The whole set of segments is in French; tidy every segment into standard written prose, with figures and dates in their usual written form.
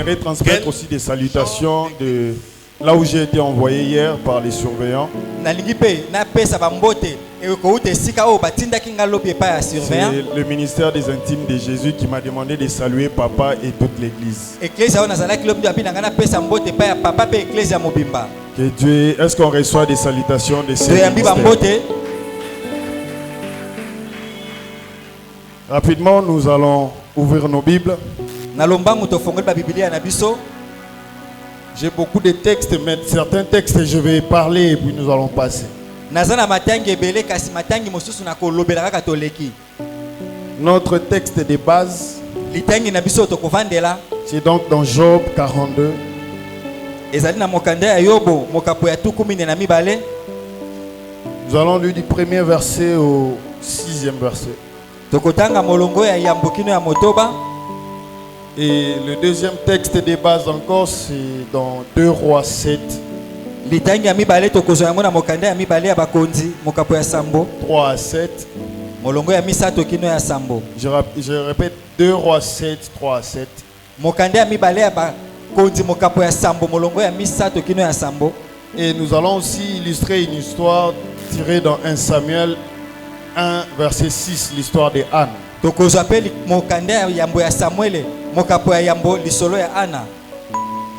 J'aimerais transmettre aussi des salutations de là où j'ai été envoyé hier par les surveillants. C'est le ministère des Intimes de Jésus qui m'a demandé de saluer papa et toute l'église. Que Dieu, est-ce qu'on reçoit des salutations de ces ministères? Rapidement, nous allons ouvrir nos Bibles. J'ai beaucoup de textes, mais certains textes je vais parler et puis nous allons passer. Notre texte de base, c'est donc dans Job 42. Nous allons lire du premier verset au 6e verset. Et le deuxième texte de base encore, c'est dans 2 Rois 7. 3 à 7. Je répète, 2 Rois 7, 3 à 7. Et nous allons aussi illustrer une histoire tirée dans 1 Samuel 1, verset 6, l'histoire de Anne.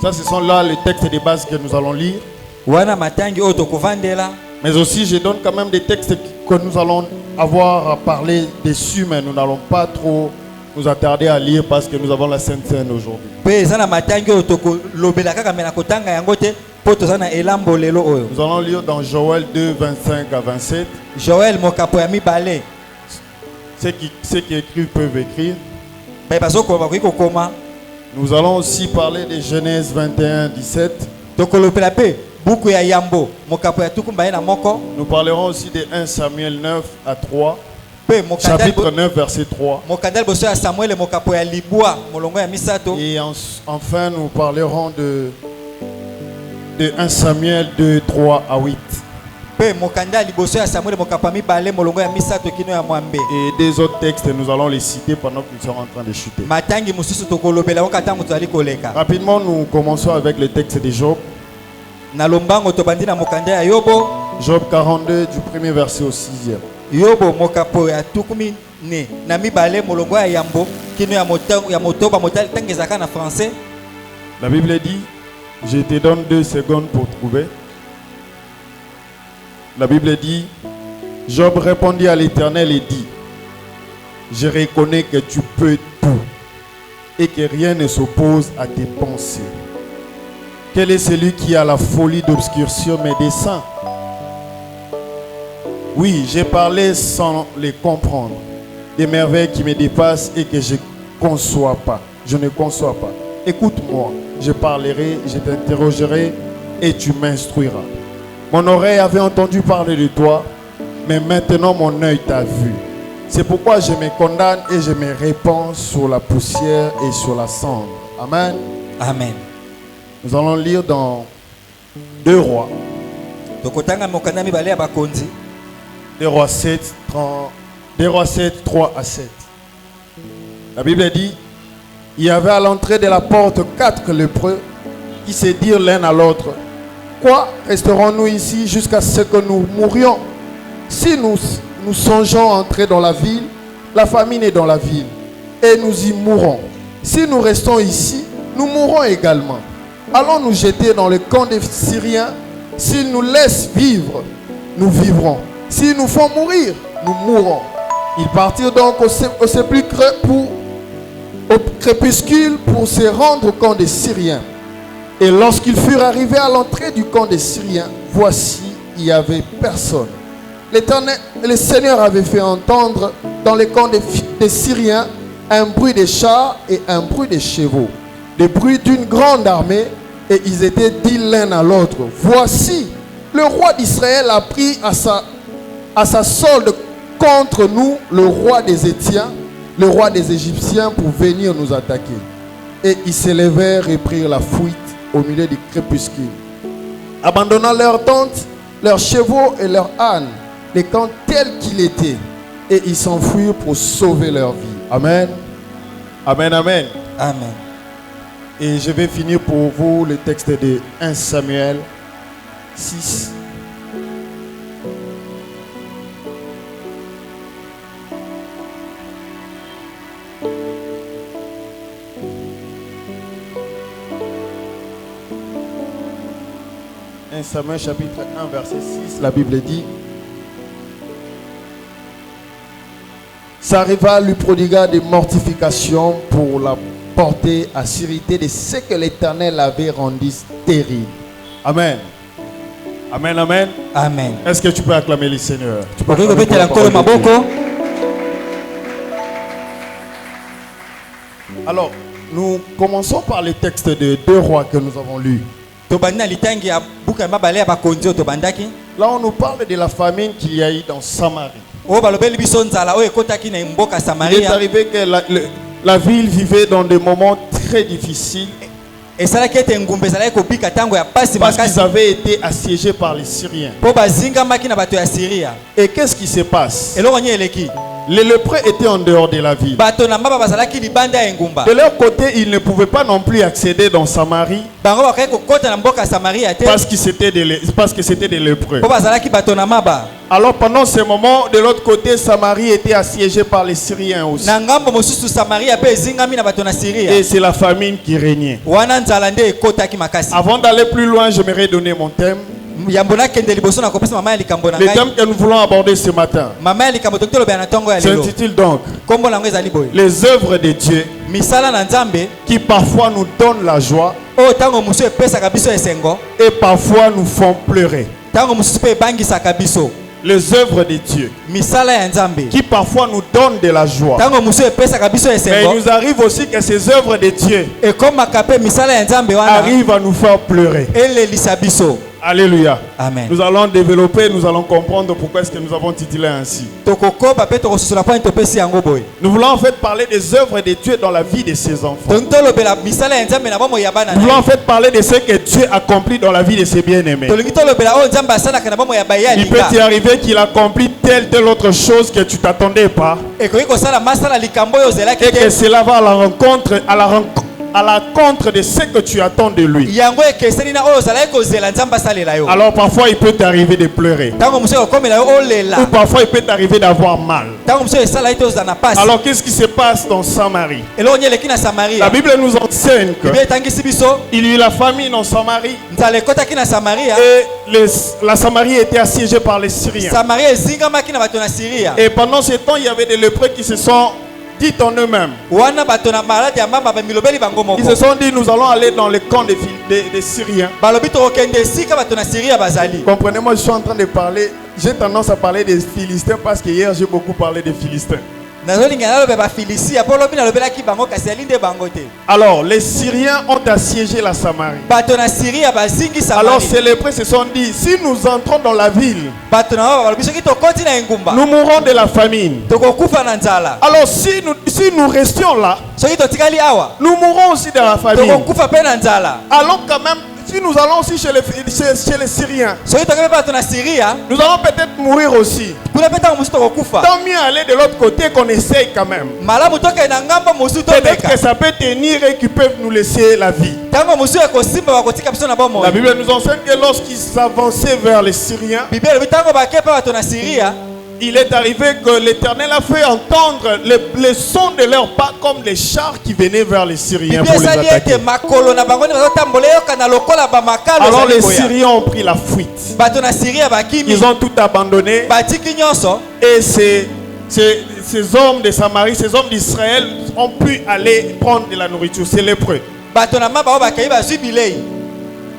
Ça, ce sont là les textes de base que nous allons lire. Mais aussi, je donne quand même des textes que nous allons avoir à parler dessus, mais nous n'allons pas trop nous attarder à lire parce que nous avons la Sainte Seine aujourd'hui. Nous allons lire dans Joël 2, 25 à 27. Joël, ceux qui écrivent peuvent écrire. Nous allons aussi parler de Genèse 21, 17. Nous parlerons aussi de 1 Samuel 9 à 3. Chapitre 9, verset 3. Et enfin, nous parlerons de 1 Samuel 2, 3 à 8. Et des autres textes, nous allons les citer pendant que nous sommes en train de chuter. Rapidement, nous commençons avec le texte de Job. Job 42, du premier verset au 6e. La Bible dit, je te donne 2 secondes pour trouver. La Bible dit, Job répondit à l'Éternel et dit, je reconnais que tu peux tout et que rien ne s'oppose à tes pensées. Quel est celui qui a la folie d'obscurcir mes desseins? Oui, j'ai parlé sans les comprendre, des merveilles qui me dépassent et que je ne conçois pas. Écoute-moi, je parlerai, je t'interrogerai et tu m'instruiras. Mon oreille avait entendu parler de toi, mais maintenant mon œil t'a vu. C'est pourquoi je me condamne et je me répands sur la poussière et sur la cendre. Amen. Amen. Nous allons lire dans 2 Rois. 2 Rois 7, 3 à 7. La Bible dit, il y avait à l'entrée de la porte 4 lépreux qui se dirent l'un à l'autre, quoi resterons-nous ici jusqu'à ce que nous mourions? Si nous songeons entrer dans la ville, la famine est dans la ville, et nous y mourrons. Si nous restons ici, nous mourrons également. Allons nous jeter dans le camp des Syriens. S'ils nous laissent vivre, nous vivrons. S'ils nous font mourir, nous mourrons. Ils partirent donc au crépuscule pour se rendre au camp des Syriens. Et lorsqu'ils furent arrivés à l'entrée du camp des Syriens, voici, il n'y avait personne. Le Seigneur avait fait entendre dans le camp des Syriens un bruit de chars et un bruit de chevaux, le bruit d'une grande armée, et ils étaient dit l'un à l'autre, voici, le roi d'Israël a pris à sa solde contre nous le roi des Étiens, le roi des Égyptiens, pour venir nous attaquer. Et ils se levèrent et prirent la fuite au milieu du crépuscule, abandonnant leurs tentes, leurs chevaux et leurs ânes, les camps tels qu'il était, et ils s'enfuirent pour sauver leur vie. Amen. Amen, amen. Amen. Et je vais finir pour vous le texte de 1 Samuel 6. Samuel chapitre 1 verset 6, la Bible dit: S'arriva lui prodigua des mortifications pour la porter à sérité de ce que l'Éternel avait rendu stérile. Amen. Amen, amen. Amen. Est-ce que tu peux acclamer le Seigneur? Tu peux Alors, nous commençons par le texte de 2 Rois que nous avons lu. Là, on nous parle de la famine qu'il y a eu dans Samarie. Il est arrivé que la ville vivait dans des moments très difficiles parce qu'ils avaient été assiégés par les Syriens. Et qu'est-ce qui se passe? Les lépreux étaient en dehors de la ville. De leur côté, ils ne pouvaient pas non plus accéder dans Samarie parce que c'était des lépreux. Alors pendant ce moment, de l'autre côté, Samarie était assiégée par les Syriens aussi. Et c'est la famine qui régnait. Avant d'aller plus loin, j'aimerais donner mon thème. Le thème que nous voulons aborder ce matin s'intitule donc les œuvres de Dieu qui parfois nous donnent la joie et parfois nous font pleurer. Les œuvres de Dieu qui parfois nous donnent de la joie. Mais il nous arrive aussi que ces œuvres de Dieu arrivent à nous faire pleurer. Alléluia. Amen. Nous allons développer, nous allons comprendre pourquoi est-ce que nous avons titulé ainsi. Nous voulons en fait parler des œuvres de Dieu dans la vie de ses enfants. Nous voulons en fait parler de ce que Dieu accomplit dans la vie de ses bien-aimés. Il peut y arriver qu'il accomplit telle autre chose que tu t'attendais pas. Et que cela va à la contre de ce que tu attends de lui. Alors parfois il peut t'arriver de pleurer. Ou parfois il peut t'arriver d'avoir mal. Alors qu'est-ce qui se passe dans Samarie? La Bible nous enseigne qu'il y eut la famine en Samarie. Et la Samarie était assiégée par les Syriens. Et pendant ce temps, il y avait des lépreux qui se sont dit en eux-mêmes. Ils se sont dit, nous allons aller dans le camp des Syriens. Comprenez-moi, je suis en train de parler. J'ai tendance à parler des Philistins parce que hier j'ai beaucoup parlé des Philistins. Alors les Syriens ont assiégé la Samarie. Alors ces lépreux se sont dit, si nous entrons dans la ville, nous mourrons de la famine. Alors si nous restions là, nous mourrons aussi de la famine. Alors quand même, si nous allons aussi chez les Syriens, nous allons peut-être mourir aussi. Tant mieux aller de l'autre côté qu'on essaye quand même. Peut-être que ça peut tenir et qu'ils peuvent nous laisser la vie. La Bible nous enseigne que lorsqu'ils s'avançaient vers les Syriens, il est arrivé que l'Éternel a fait entendre les sons de leurs pas comme les chars qui venaient vers les Syriens pour les attaquer. Alors les Syriens ont pris la fuite. Ils ont tout abandonné. Et ces hommes de Samarie, ces hommes d'Israël ont pu aller prendre de la nourriture. C'est lépreux.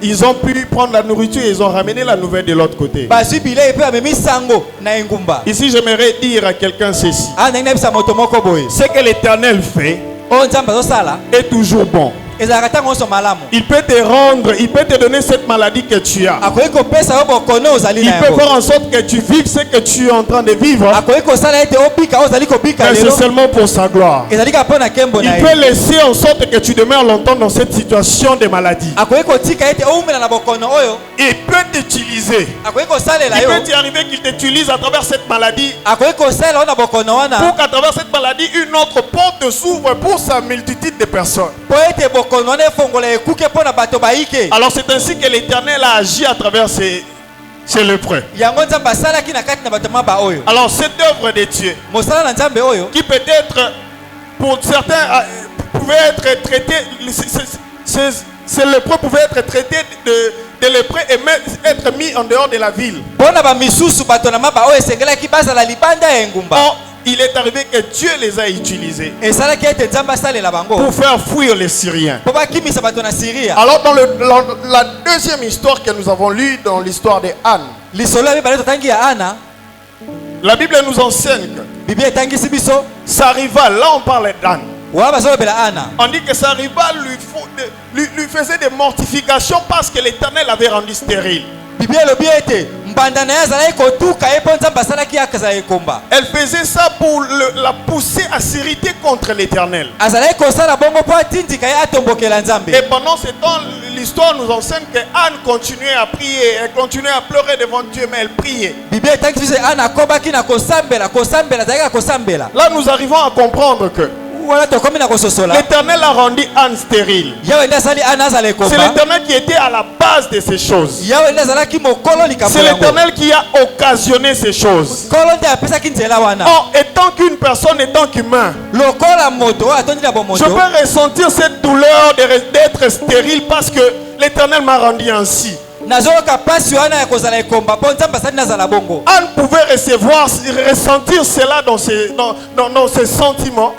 Ils ont pu prendre la nourriture et ils ont ramené la nouvelle de l'autre côté. Ici, j'aimerais dire à quelqu'un ceci. Ce que l'Éternel fait est toujours bon. Il peut te rendre, il peut te donner cette maladie que tu as. Il peut faire en sorte que tu vives ce que tu es en train de vivre. Mais c'est seulement pour sa gloire. Il peut laisser en sorte que tu demeures longtemps dans cette situation de maladie. Il peut t'utiliser. Il peut y arriver qu'il t'utilise à travers cette maladie. Pour qu'à travers cette maladie, une autre porte s'ouvre pour sa multitude de personnes. Alors c'est ainsi que l'Éternel a agi à travers ces lépreux. Alors cette œuvre de Dieu, qui peut-être pour certains pouvait être traité, ces lépreux pouvaient être traités de lépreux et même être mis en dehors de la ville. Or, il est arrivé que Dieu les a utilisés pour faire fuir les Syriens. Alors dans la deuxième histoire que nous avons lue, dans l'histoire de Anne, la Bible nous enseigne que ça arriva, là on parle d'Anne. On dit que sa rival lui faisait des mortifications parce que l'Éternel avait rendu stérile. Elle faisait ça pour la pousser à s'irriter contre l'Éternel. Et pendant ce temps, l'histoire nous enseigne que Anne continuait à prier, elle continuait à pleurer devant Dieu, mais elle priait. Là, nous arrivons à comprendre que l'Éternel a rendu Anne stérile. C'est l'Éternel qui était à la base de ces choses. C'est l'Éternel qui a occasionné ces choses. Or, étant qu'une personne, étant qu'humain, je peux ressentir cette douleur d'être stérile parce que l'Éternel m'a rendu ainsi. Anne pouvait ressentir cela dans ses sentiments.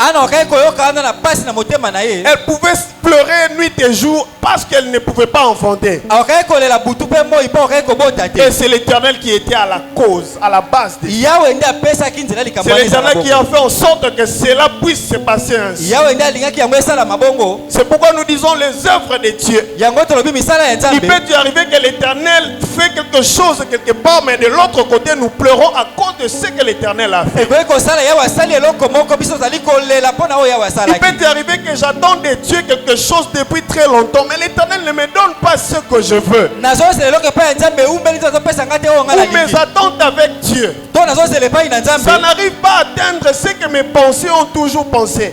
Elle pouvait pleurer nuit et jour parce qu'elle ne pouvait pas enfanter. Et c'est l'Éternel qui était à la cause, à la base de ça. C'est l'Éternel qui a fait en sorte que cela puisse se passer ainsi. C'est pourquoi nous disons les œuvres de Dieu. Il peut y arriver que l'Éternel fait quelque chose quelque part, mais de l'autre côté nous pleurons à cause de ce que l'Éternel a fait. Il peut y arriver que j'attends de Dieu quelque chose depuis très longtemps, mais l'Éternel ne me donne pas ce que je veux. Ou mes attentes avec Dieu, ça n'arrive pas à atteindre ce que mes pensées ont toujours pensé.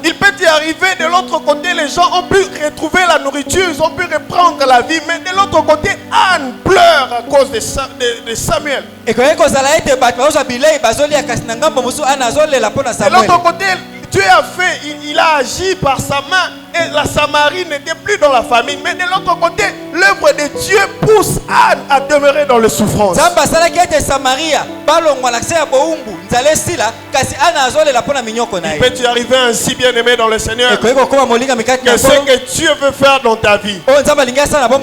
Il peut y arriver de l'autre côté, les gens ont pu retrouver la nourriture, ils ont pu reprendre la vie, mais de l'autre côté, Anne pleure à cause de Samuel. De l'autre côté, Dieu a fait, il a agi par sa main et la Samarie n'était plus dans la famille. Mais de l'autre côté, l'œuvre de Dieu pousse Anne à demeurer dans les souffrances. Il peut y arriver ainsi, bien aimé dans le Seigneur, que ce que Dieu veut faire dans ta vie,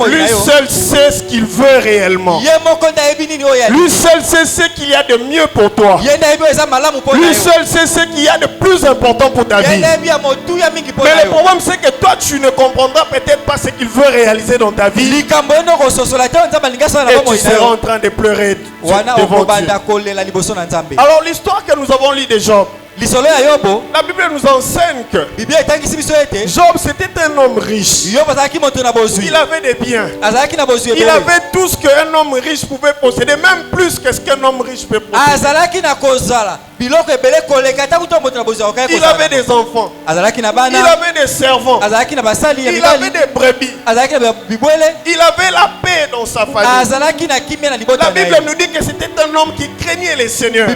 lui seul sait ce qu'il veut réellement. Lui seul sait ce qu'il y a de mieux pour toi. Lui seul sait ce qu'il y a de plus important pour ta vie. Mais le problème c'est que toi tu ne comprendras peut-être pas ce qu'il veut réaliser dans ta vie. Et tu seras en train de pleurer devant Dieu. Alors l'histoire que nous avons lue de Job, la Bible nous enseigne que Job c'était un homme riche. Il avait des biens. Il avait tout ce qu'un homme riche pouvait posséder, même plus que ce qu'un homme riche peut posséder. Il avait des enfants. Il avait des servants. Il avait des brebis. Il avait la paix dans sa famille. La Bible nous dit que c'était un homme qui craignait les seigneurs.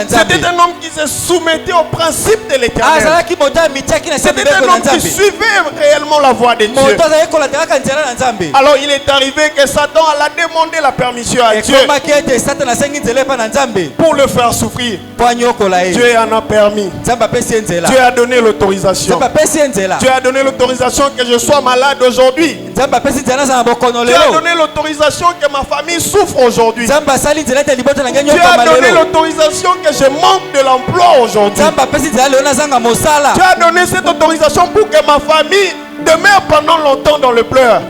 C'était un homme qui se soumettait au principe de l'Éternel. C'était un homme qui suivait réellement la voie de Dieu. Alors il est arrivé que Satan a demandé la permission à Dieu pour le faire souffrir. Dieu en a permis. Dieu a donné l'autorisation. Dieu a donné l'autorisation que je sois malade aujourd'hui. Dieu a donné l'autorisation que ma famille souffre aujourd'hui. Dieu a donné l'autorisation que je manque de l'emploi aujourd'hui. Dieu a donné cette autorisation pour que ma famille demeure pendant longtemps dans le pleur.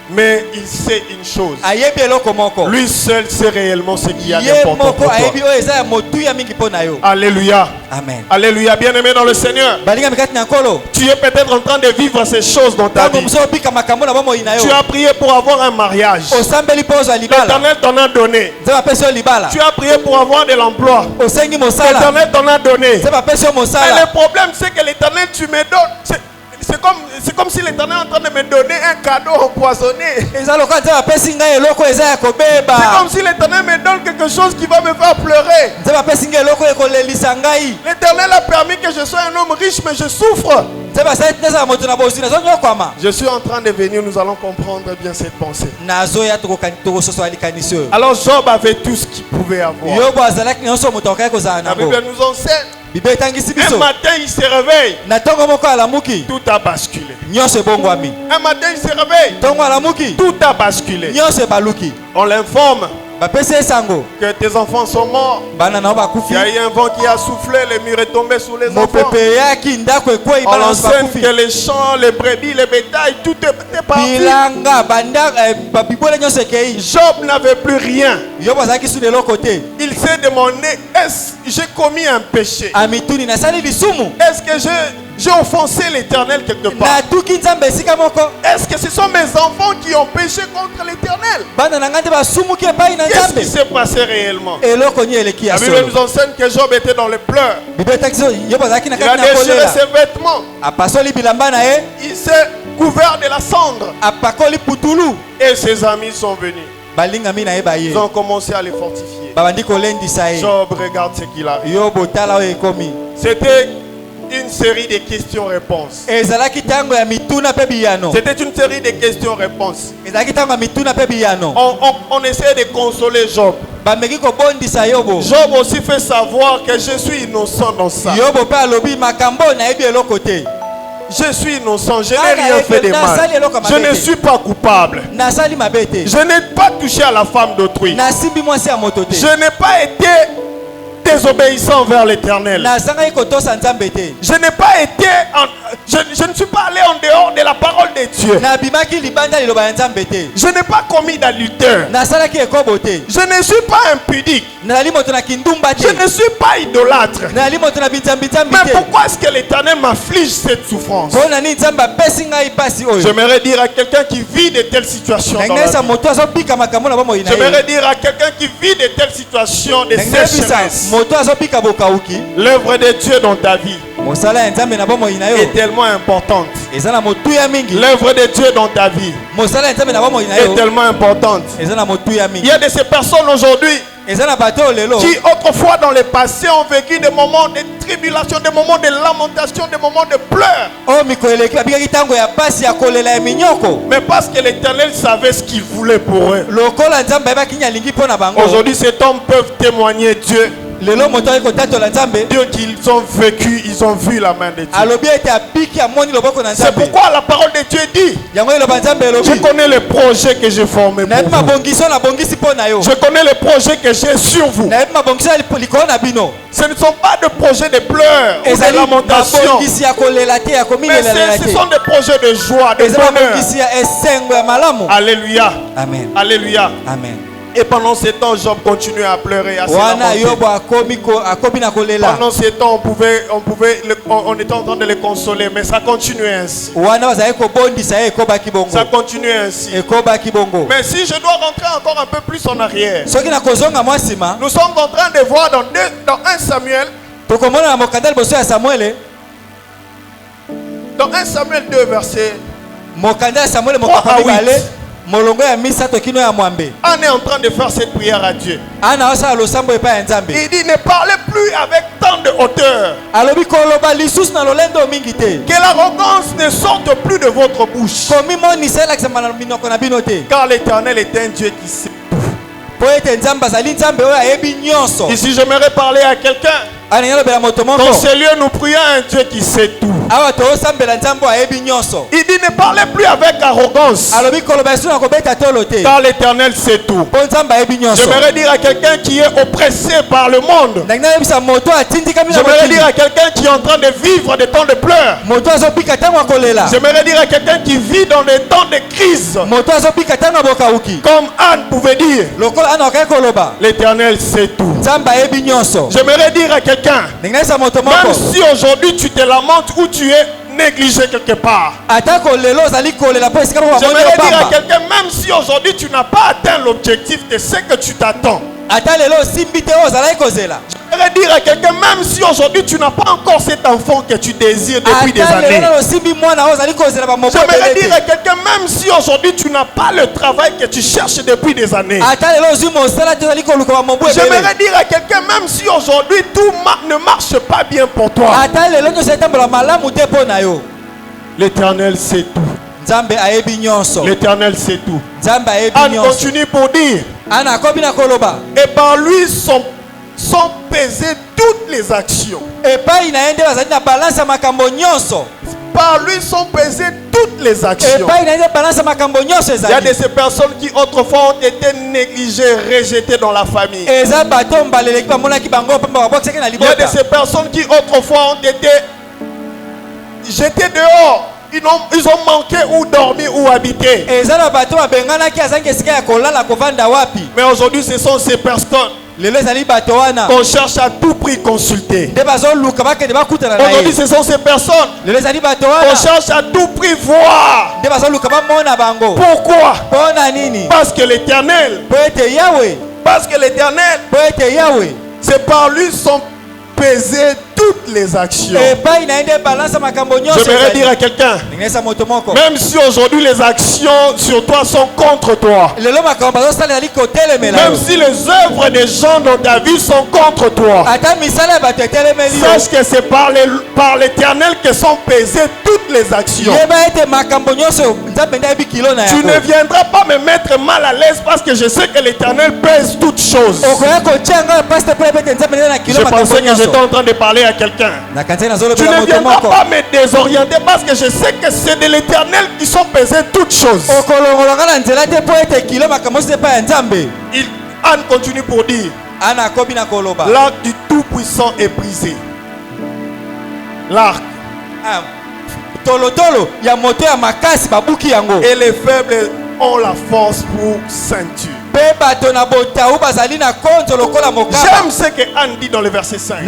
Mais il sait une chose. Lui seul sait réellement ce qui a d'important pour toi. Alléluia. Amen. Alléluia. Bien-aimé dans le Seigneur. Tu es peut-être en train de vivre ces choses dans ta vie. Tu as prié pour avoir un mariage. L'Éternel t'en a donné. Tu as prié pour avoir de l'emploi. L'Éternel t'en a donné. Mais le problème, c'est que l'Éternel, tu me donnes. C'est comme si l'Éternel est en train de me donner un cadeau empoisonné. C'est comme si l'Éternel me donne quelque chose qui va me faire pleurer. L'Éternel a permis que je sois un homme riche, mais je souffre. Je suis en train de venir, nous allons comprendre bien cette pensée. Alors Job avait tout ce qu'il pouvait avoir. La Bible nous enseigne. Un matin il se réveille. Tout a basculé. Un matin il se réveille. Tout a basculé. On l'informe que tes enfants sont morts. Il y a eu un vent qui a soufflé, le mur est tombé sur les enfants. On enseigne que les champs, les brebis, les bétails, tout est parti. Job n'avait plus rien. Il s'est demandé, est-ce que j'ai commis un péché? Est-ce que j'ai offensé l'Éternel quelque part? Est-ce que ce sont mes enfants qui ont péché contre l'Éternel? Qu'est-ce qui s'est passé réellement? La Bible nous enseigne que Job était dans les pleurs. Il a déchiré ses vêtements. Il s'est couvert de la cendre. Et ses amis sont venus. Ils ont commencé à les fortifier. Job, regarde ce qu'il a. C'était une série de questions-réponses. C'était une série de questions-réponses. On essayait de consoler Job. Job aussi fait savoir que je suis innocent dans ça. Je suis innocent, je n'ai rien fait de mal. Je ne suis pas coupable. Je n'ai pas touché à la femme d'autrui. Je n'ai pas été désobéissant vers l'Éternel. Je n'ai pas été je ne suis pas allé en dehors de la parole de Dieu. Je n'ai pas commis d'adultère. Je ne suis pas impudique. Je ne suis pas idolâtre. Mais pourquoi est-ce que l'Éternel m'afflige cette souffrance? J'aimerais dire à quelqu'un qui vit de telles situations dans la vie. J'aimerais dire à quelqu'un qui vit de telles situations de sécheresse. L'œuvre de Dieu dans ta vie est tellement importante. L'œuvre de Dieu dans ta vie est tellement importante. Il y a de ces personnes aujourd'hui qui autrefois dans le passé ont vécu des moments de tribulation, des moments de lamentation, des moments de pleurs. Mais parce que l'Éternel savait ce qu'il voulait pour eux. Aujourd'hui, cet homme peut témoigner Dieu. Dieu qu'ils ont vécu, ils ont vu la main de Dieu. C'est pourquoi la parole de Dieu dit: je connais les projets que j'ai formés pour vous. Je connais les projets que j'ai sur vous. Ce ne sont pas des projets de pleurs ou de lamentations, mais ce sont des projets de joie, de bonheur. Alléluia. Amen. Alléluia. Amen. Et pendant ce temps, Job continuait à pleurer, à se lamenter. Pendant ce temps, on était en train de les consoler, mais ça continuait ainsi. Ça continuait ainsi. Mais si je dois rentrer encore un peu plus en arrière, nous sommes en train de voir dans 1 Samuel, dans 1 Samuel 2, verset 3 à 8. On est en train de faire cette prière à Dieu. Il dit: ne parlez plus avec tant de hauteur. Que l'arrogance ne sorte plus de votre bouche. Car l'Éternel est un Dieu qui sait tout. Ici, j'aimerais parler à quelqu'un. Dans ces lieux, nous prions à un Dieu qui sait tout. Il dit ne parlez plus avec arrogance. Car l'Éternel sait tout. J'aimerais dire à quelqu'un qui est oppressé par le monde. J'aimerais dire à quelqu'un qui est en train de vivre des temps de pleurs. J'aimerais dire à quelqu'un qui vit dans des temps de crise. Comme Anne pouvait dire, l'Éternel sait tout. J'aimerais dire à quelqu'un, même si aujourd'hui tu te lamentes ou tu es négligé quelque part, j'aimerais dire à quelqu'un, même si aujourd'hui tu n'as pas atteint l'objectif de ce que tu t'attends, j'aimerais dire à quelqu'un, même si aujourd'hui tu n'as pas encore cet enfant que tu désires depuis des années, j'aimerais dire à quelqu'un, même si aujourd'hui tu n'as pas le travail que tu cherches depuis des années, j'aimerais dire à quelqu'un, même si aujourd'hui tout ne marche pas bien pour toi, l'Éternel sait tout. L'Éternel sait tout. Anne continue pour dire, et par lui sont pesées toutes les actions. Par lui sont pesées toutes les actions. Il y a de ces personnes qui autrefois ont été négligées, rejetées dans la famille. Il y a de ces personnes qui autrefois ont été jetées dehors. Ils ont manqué ou dormi ou habité. Mais aujourd'hui, ce sont ces personnes qu'on cherche à tout prix consulter. Aujourd'hui, ce sont ces personnes qu'on cherche à tout prix voir. Pourquoi? Parce que l'Éternel, c'est par lui sont pesées toutes les actions. J'aimerais dire à quelqu'un, même si aujourd'hui les actions sur toi sont contre toi, même si les œuvres des gens dans ta vie sont contre toi, sache que c'est par l'Éternel que sont pesées toutes les actions. Tu ne viendras pas me mettre mal à l'aise parce que je sais que l'Éternel pèse toutes choses. Je pensais que j'étais en train de parler à quelqu'un. Tu ne viendras pas me désorienter parce que je sais que c'est de l'Éternel qui sont pesées toutes choses. Anne continue pour dire, l'arc du Tout-Puissant est brisé. L'arc. Et les faibles ont la force pour ceinture. J'aime ce que Anne dit dans le verset 5.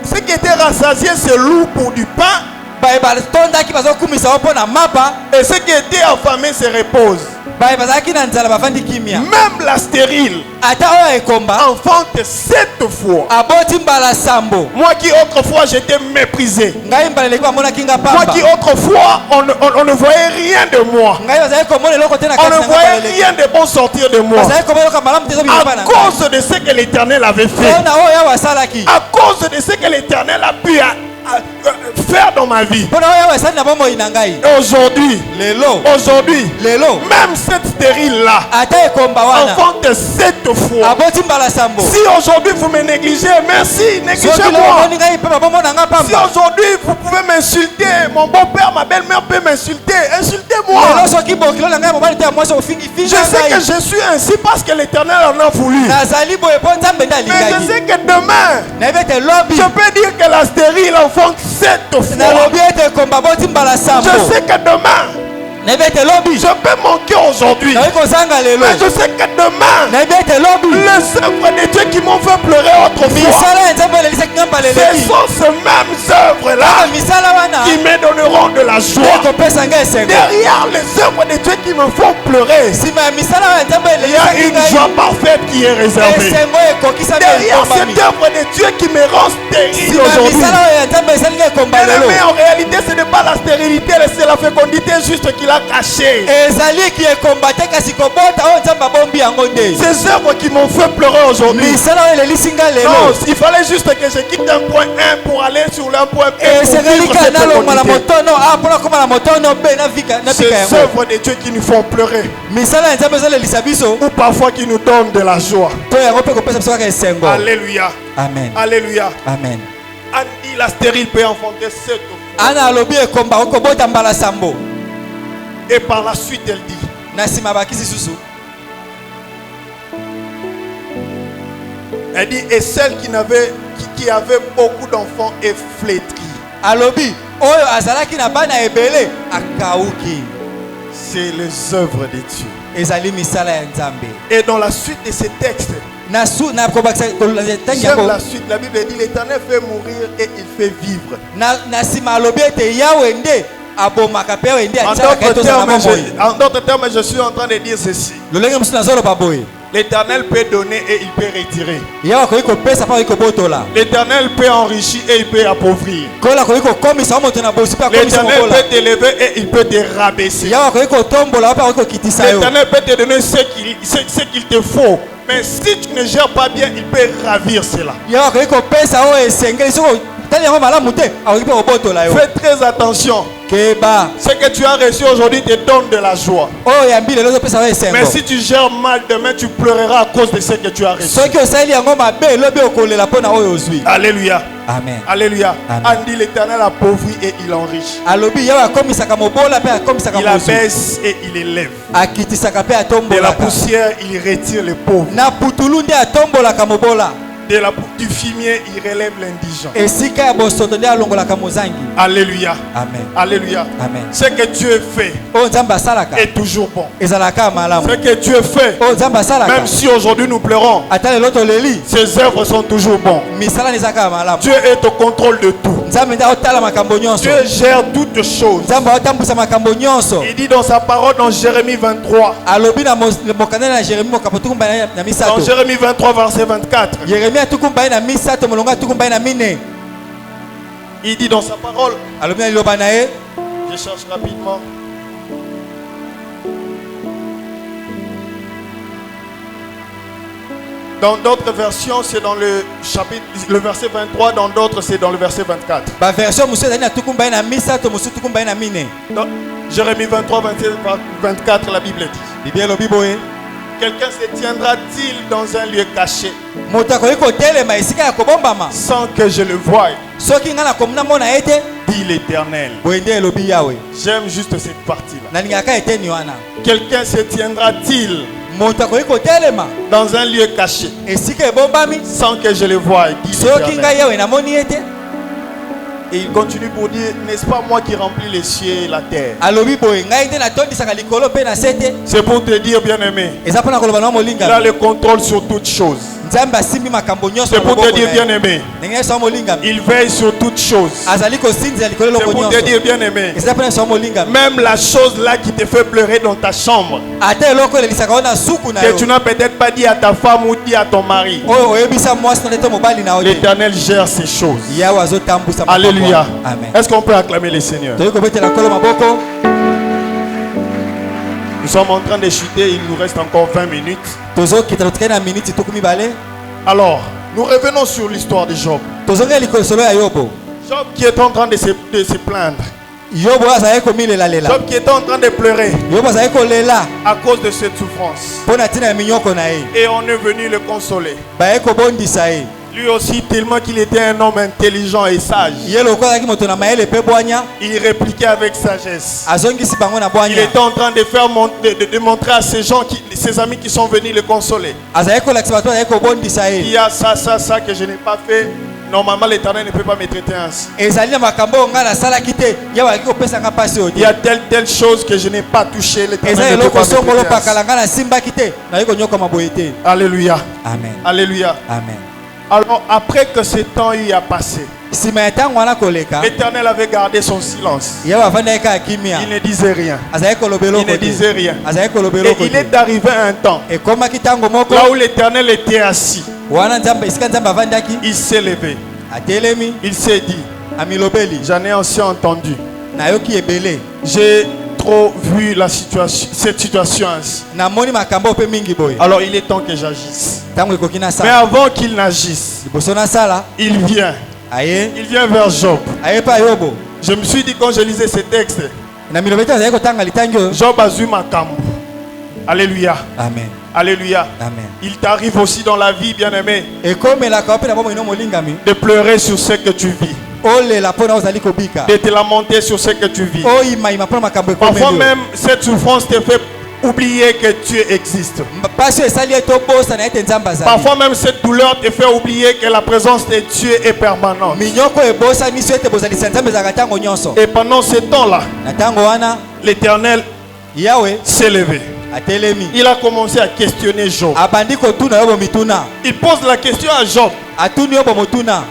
Ce qui était rassasié, c'est loup pour du pain. Et ce qui était affamé se repose. Même la stérile enfante 7 fois. Moi qui autrefois j'étais méprisé, moi qui autrefois on ne voyait rien de moi, on ne voyait rien de bon sortir de moi, à cause de ce que l'Éternel avait fait, à cause de ce que l'Éternel a pu faire dans ma vie. Aujourd'hui, même cette stérile là enfante 7 fois. Si aujourd'hui vous me négligez, merci, négligez-moi. Si aujourd'hui vous pouvez m'insulter, mon beau-père, ma belle-mère peut m'insulter, insultez-moi. Je sais que je suis ainsi parce que l'Éternel en a voulu. Mais je sais que demain, je peux dire que la stérile enfante 7 fois. Je sais que demain, je peux manquer aujourd'hui, mais je sais que demain, les œuvres de Dieu qui m'ont fait pleurer autrefois, ce sont ces mêmes œuvres là qui me donneront de la joie. Derrière les œuvres de Dieu qui me font pleurer, il y a une joie parfaite qui est réservée. Derrière cette œuvre de Dieu qui me rend stérile aujourd'hui, mais en réalité ce n'est pas la stérilité, c'est la fécondité juste qu'il a caché. Ces œuvres qui m'ont fait pleurer aujourd'hui. Non, il fallait juste que je quitte un point 1 pour aller sur le point B. Ces œuvres de Dieu qui nous font pleurer, ou parfois qui nous donnent de la joie. Alléluia. Amen. Alléluia. Amen. Andy la stérile peut enfanter 7 fois. Ana lobi ekomba okobota mbala sambo. Et par la suite elle dit. Nasima bakisi susu. Elle dit et celle qui avait beaucoup d'enfants est flétrie. Alobi oyo azalaki na bana ebele akauki. C'est les œuvres de Dieu. Ezali misala ya Nzambe. Et dans la suite de ces textes, j'aime la suite. La Bible dit l'Éternel fait mourir et il fait vivre. En d'autres termes, je suis en train de dire ceci. L'Éternel peut donner et il peut retirer. L'Éternel peut enrichir et il peut appauvrir. L'Éternel peut t'élever et il peut te rabaisser. L'Éternel peut te donner ce qu'il te faut. Mais si tu ne gères pas bien, il peut ravir cela. Fais très attention. Ce que tu as reçu aujourd'hui te donne de la joie. Mais si tu gères mal demain, tu pleureras à cause de ce que tu as reçu. Alléluia. Amen. Alléluia. Andy l'Éternel appauvrit et il enrichit. Il abaisse et il élève. De la poussière, il retire les pauvres. Du fumier, il relève l'indigent. Alléluia. Amen. Alléluia. Amen. Ce que Dieu fait est toujours bon. Ce que Dieu fait, même si aujourd'hui nous pleurons, ses œuvres sont toujours bons. Dieu est au contrôle de tout. Dieu gère toutes choses. Il dit dans sa parole dans Jérémie 23. Dans Jérémie 23 verset 24. Il dit dans sa parole. Je cherche rapidement. Dans d'autres versions, c'est dans le chapitre, le verset 23. Dans d'autres, c'est dans le verset 24. Dans Jérémie 23, 24, la Bible dit. Quelqu'un se tiendra-t-il dans un lieu caché sans que je le voie? Dit l'Éternel. J'aime juste cette partie-là. Quelqu'un se tiendra-t-il dans un lieu caché sans que je le voie? Dit l'Éternel. Et il continue pour dire, n'est-ce pas moi qui remplis les cieux et la terre? C'est pour te dire, bien-aimé, il a le contrôle sur toutes choses. C'est pour te dire, bien-aimé, il veille sur toutes choses. C'est pour te dire, bien-aimé, même la chose là qui te fait pleurer dans ta chambre, que tu n'as peut-être pas dit à ta femme ou dit à ton mari, l'Éternel gère ces choses. Alléluia. Est-ce qu'on peut acclamer le Seigneur? Nous sommes en train de chuter, il nous reste encore 20 minutes. Alors, nous revenons sur l'histoire de Job. Job qui est en train de se plaindre. Job qui est en train de pleurer à cause de cette souffrance. Et on est venu le consoler. Lui aussi, tellement qu'il était un homme intelligent et sage, il répliquait avec sagesse. Il était en train de démontrer à ces gens, ses amis qui sont venus le consoler. Il y a ça que je n'ai pas fait. Normalement, l'Éternel ne peut pas me traiter ainsi. Il y a telle chose que je n'ai pas touché. L'Éternel ne peut pas me traiter ainsi. Alléluia. Amen. Alléluia. Amen. Alors, après que ce temps a passé, l'Éternel avait gardé son silence. Il ne disait rien. Il ne disait rien. Et il est arrivé un temps là où l'Éternel était assis. Il s'est levé. Il s'est dit, j'en ai aussi entendu. J'ai trop vu cette situation ainsi. Alors il est temps que j'agisse. Mais avant qu'il n'agisse, il vient vers Job. Je me suis dit quand je lisais ce texte, Job a vu ma cambo. Alléluia. Amen. Alléluia. Amen. Il t'arrive aussi dans la vie, bien-aimé, Ekomelaka pe na bomo ino molingami. de pleurer sur ce que tu vis, Olela pona ozali kobika. de te lamenter sur ce que tu vis. Oyima ima pona makambo ekomeli. Parfois même, cette souffrance te fait oublier que Dieu existe. Pasio esali eto bosa na ete nzamba zali. Parfois même, cette douleur te fait oublier que la présence de Dieu est permanente. Minyoko ebosa miso ete bozali nzambe za katango nyonso. Et pendant ce temps-là, Na tango wana l'Éternel Yahweh s'est levé. atelemi. Il a commencé à questionner Job. Abandi kotuna yobo mituna. Il pose la question à Job. Atuni yobo motuna.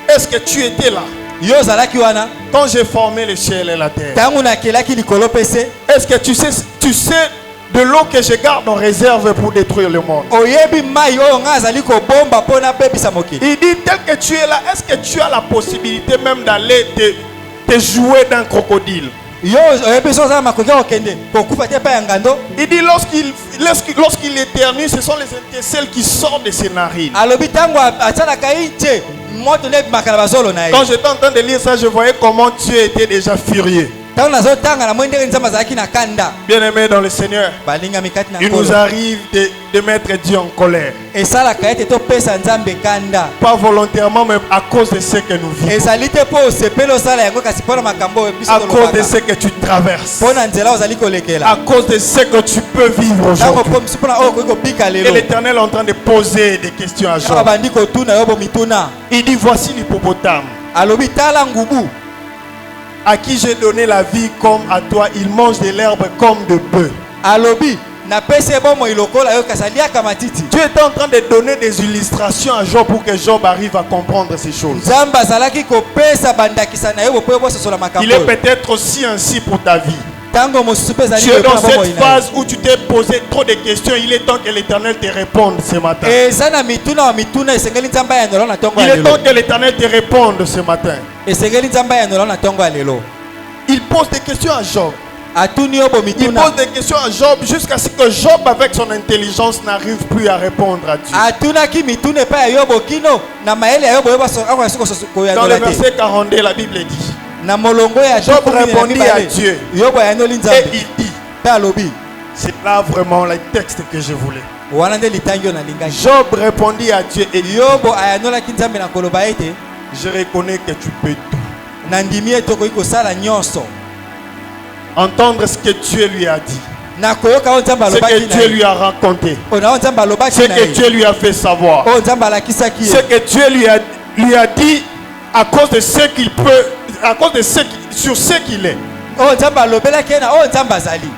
Est-ce que tu étais là Yo zalaki wana. quand j'ai formé le ciel et la terre? Tango na kelaki likolo pese. Est-ce que tu sais de l'eau que je garde en réserve pour détruire le monde? Oyebi mai oyo nga azali kobomba pona bebisa mokili. Il dit tel que tu es là, est-ce que tu as la possibilité même d'aller te jouer d'un crocodile? Yo oyebi so za makoki okende kokufa te pa ya ngando. Il dit lorsqu'il éternue, ce sont les étincelles qui sortent de ses narines. Alobi tango atalaka inche moto ne makala bazolo na ye. Quand j'étais en train de lire ça, je voyais comment Dieu était déjà furieux. Tango nazo tanga na mwendere nzamba zalaki na kanda. Bien-aimé dans le Seigneur, Balinga mikati na il nous kolo. arrive de mettre Dieu en colère. Esalaka ete to pesa nzambe kanda. Pas volontairement, mais à cause de ce que nous vivons. Ezali te po sepelo sala yango kasi pona makambo biso À to cause de lobaka. ce que tu traverses. Pona nzela ozali À kolekela. cause de ce que tu peux vivre Tango aujourd'hui. po miso pona oyo koki kobika Et lelo. l'Éternel est en train de poser des questions à Job. Abandi kotuna yobo mituna. Il dit voici l'hippopotame Alobi tala ngubu. à qui j'ai donné la vie comme à toi. Il mange de l'herbe comme de bœuf. Alobi na pese bomo ilokola yo kasaliaka matiti. Dieu est en train de donner des illustrations à Job pour que Job arrive à comprendre ces choses. Nzamba zalaki kopesa bandakisa na yo po bo sosola makambo. Il est peut-être aussi ainsi pour ta vie. Tango mosusu pe zali Tu es dans kopona bomo cette ina. phase où tu t'es posé trop de questions. Il est temps que l'Éternel te réponde ce matin. Eza na mituna wa mituna esengeli nzamba ya ndolo na tongo Il ya est temps lelo. que l'Éternel te réponde ce matin. Esengeli nzamba ya ndolo na tongo ya lelo. Il pose des questions à Job. Atuni yobo Il mituna. pose des questions à Job jusqu'à ce que Job, avec son intelligence, n'arrive plus à répondre à Dieu. Atunaki mitune pa ya yobo kino na maele ya yobo yoba so akwa siko so ko ya Dans le ndolate. verset 42, la Bible dit, Na molongo ya Job Job répondit à Dieu. Yobo ya ndoli et nzambe. il dit, Pa alobi. c'est là vraiment le texte que je voulais. Wana nde litangio na lingaki. Job répondit à Dieu et dit, Yobo ayanolaki nzambe na koloba ete je reconnais que tu peux tout. na ndimi ete koki kosala nyonso. Entendre ce que Dieu lui a dit, Na koyoka oyo nzambe ce que alobaki na Dieu ye. lui a raconté, Ona oyo nzambe ce alobaki na que ye. Dieu lui a fait savoir, Oyo nzambe alakisaki ce ye. que Dieu lui a dit à cause de ce qu'il peut, à cause de sur ce qu'il est. Oyo nzambe alobelaki ye na oyo nzambe azali.